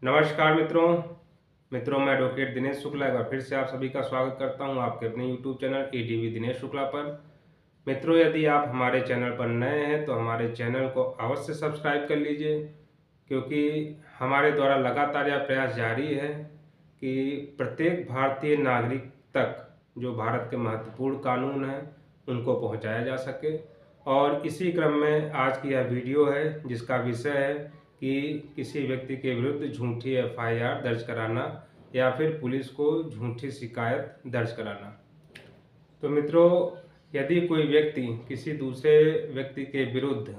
नमस्कार मित्रों। मैं एडवोकेट दिनेश शुक्ला एक बार फिर से आप सभी का स्वागत करता हूं आपके अपने YouTube channel ADV Dinesh Shukla पर। मित्रों, यदि आप हमारे चैनल पर नए हैं तो हमारे चैनल को अवश्य सब्सक्राइब कर लीजिए, क्योंकि हमारे द्वारा लगातार यह प्रयास जारी है कि प्रत्येक भारतीय नागरिक तक जो भारत के महत्वपूर्ण कानून हैं उनको पहुंचाया जा सके। और इसी क्रम में आज की यह वीडियो है जिसका विषय है कि किसी व्यक्ति के विरुद्ध झूठी एफआईआर दर्ज कराना या फिर पुलिस को झूठी शिकायत दर्ज कराना। तो मित्रों, यदि कोई व्यक्ति किसी दूसरे व्यक्ति के विरुद्ध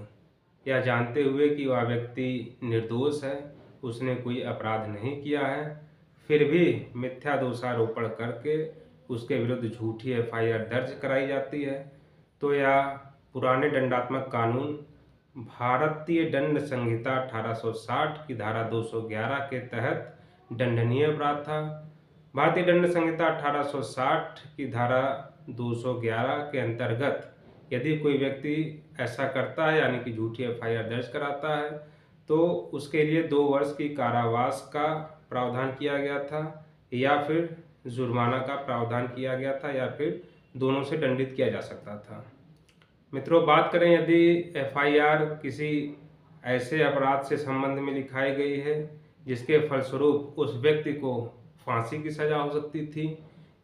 या जानते हुए कि वह व्यक्ति निर्दोष है, उसने कोई अपराध नहीं किया है, फिर भी मिथ्या दोषारोपण करके उसके विरुद्ध झूठी एफआईआर दर्ज कराई जाती है, तो यह पुराने दंडात्मक कानून भारतीय दंड संहिता 1860 की धारा 211 के तहत दंडनीय अपराध था। भारतीय दंड संहिता 1860 की धारा 211 के अंतर्गत यदि कोई व्यक्ति ऐसा करता है, यानी कि झूठी एफआईआर दर्ज कराता है, तो उसके लिए 2 वर्ष की कारावास का प्रावधान किया गया था, या फिर जुर्माना का प्रावधान किया गया था, या फिर दोनों से दंडित किया जा सकता था। मित्रों, बात करें यदि एफआईआर किसी ऐसे अपराध से संबंध में लिखाई गई है जिसके फलस्वरूप उस व्यक्ति को फांसी की सज़ा हो सकती थी,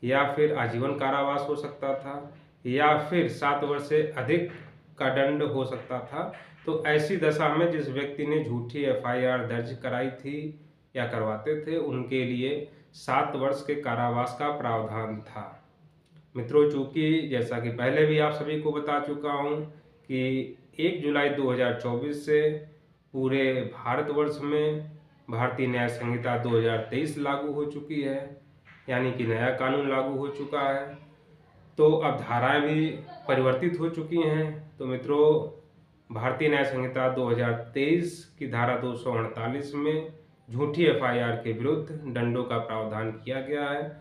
या फिर आजीवन कारावास हो सकता था, या फिर 7 वर्ष से अधिक का दंड हो सकता था, तो ऐसी दशा में जिस व्यक्ति ने झूठी एफआईआर दर्ज कराई थी या करवाते थे, उनके लिए 7 वर्ष के कारावास का प्रावधान था। मित्रों, चूँकि जैसा कि पहले भी आप सभी को बता चुका हूँ कि 1 जुलाई 2024 से पूरे भारतवर्ष में भारतीय न्याय संहिता 2023 लागू हो चुकी है, यानी कि नया कानून लागू हो चुका है। तो अब धाराएं भी परिवर्तित हो चुकी हैं। तो मित्रों, भारतीय न्याय संहिता 2023 की धारा 248 में झूठी एफआईआर के विरुद्ध दंडों का प्रावधान किया गया है।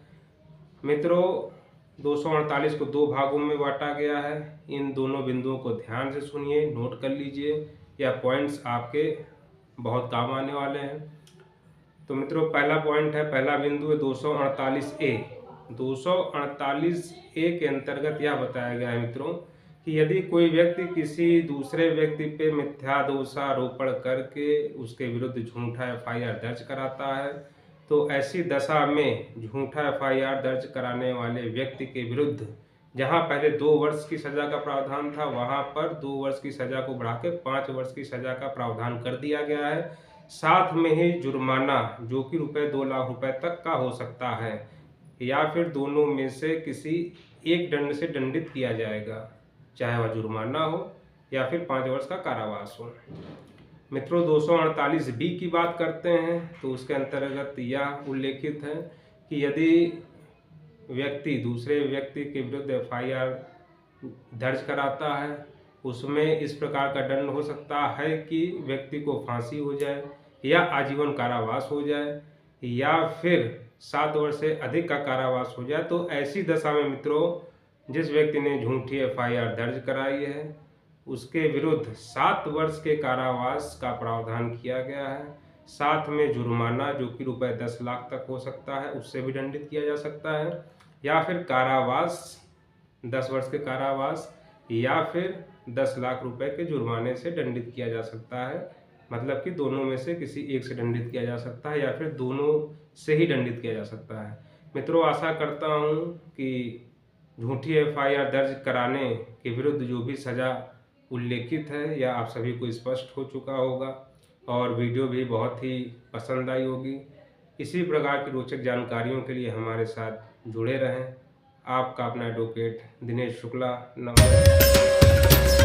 मित्रों, 248 को 2 भागों में बांटा गया है। इन दोनों बिंदुओं को ध्यान से सुनिए, नोट कर लीजिए, या पॉइंट्स आपके बहुत काम आने वाले हैं। तो मित्रों, पहला पॉइंट है, पहला बिंदु है 248A। 248A के अंतर्गत यह बताया गया है मित्रों कि यदि कोई व्यक्ति किसी दूसरे व्यक्ति पे मिथ्या दोषारोपण करके उसके विरुद्ध झूठा एफआईआर दर्ज कराता है, तो ऐसी दशा में झूठा एफआईआर दर्ज कराने वाले व्यक्ति के विरुद्ध जहां पहले 2 वर्ष की सज़ा का प्रावधान था, वहां पर 2 वर्ष की सज़ा को बढ़ा के 5 वर्ष की सज़ा का प्रावधान कर दिया गया है। साथ में ही जुर्माना, जो कि ₹2 लाख तक का हो सकता है, या फिर दोनों में से किसी एक दंड से दंडित किया जाएगा, चाहे वह जुर्माना हो या फिर 5 वर्ष का कारावास हो। मित्रों, 248B की बात करते हैं तो उसके अंतर्गत यह उल्लेखित है कि यदि व्यक्ति दूसरे व्यक्ति के विरुद्ध एफआईआर दर्ज कराता है, उसमें इस प्रकार का दंड हो सकता है कि व्यक्ति को फांसी हो जाए, या आजीवन कारावास हो जाए, या फिर 7 वर्ष से अधिक का कारावास हो जाए। तो ऐसी दशा में मित्रों, जिस व्यक्ति ने झूठी एफआईआर दर्ज कराई है उसके विरुद्ध 7 वर्ष के कारावास का प्रावधान किया गया है। साथ में जुर्माना, जो कि ₹10 लाख तक हो सकता है, उससे भी दंडित किया जा सकता है, या फिर कारावास, 10 वर्ष के कारावास, या फिर 10 लाख रुपए के जुर्माने से दंडित किया जा सकता है। मतलब कि दोनों में से किसी एक से दंडित किया जा सकता है, या फिर दोनों से ही दंडित किया जा सकता है। मित्रों, आशा करता हूँ कि झूठी एफआईआर दर्ज कराने के विरुद्ध जो भी सज़ा उल्लेखित है यह आप सभी को स्पष्ट हो चुका होगा, और वीडियो भी बहुत ही पसंद आई होगी। इसी प्रकार की रोचक जानकारियों के लिए हमारे साथ जुड़े रहें। आपका अपना एडवोकेट दिनेश शुक्ला। नमस्कार।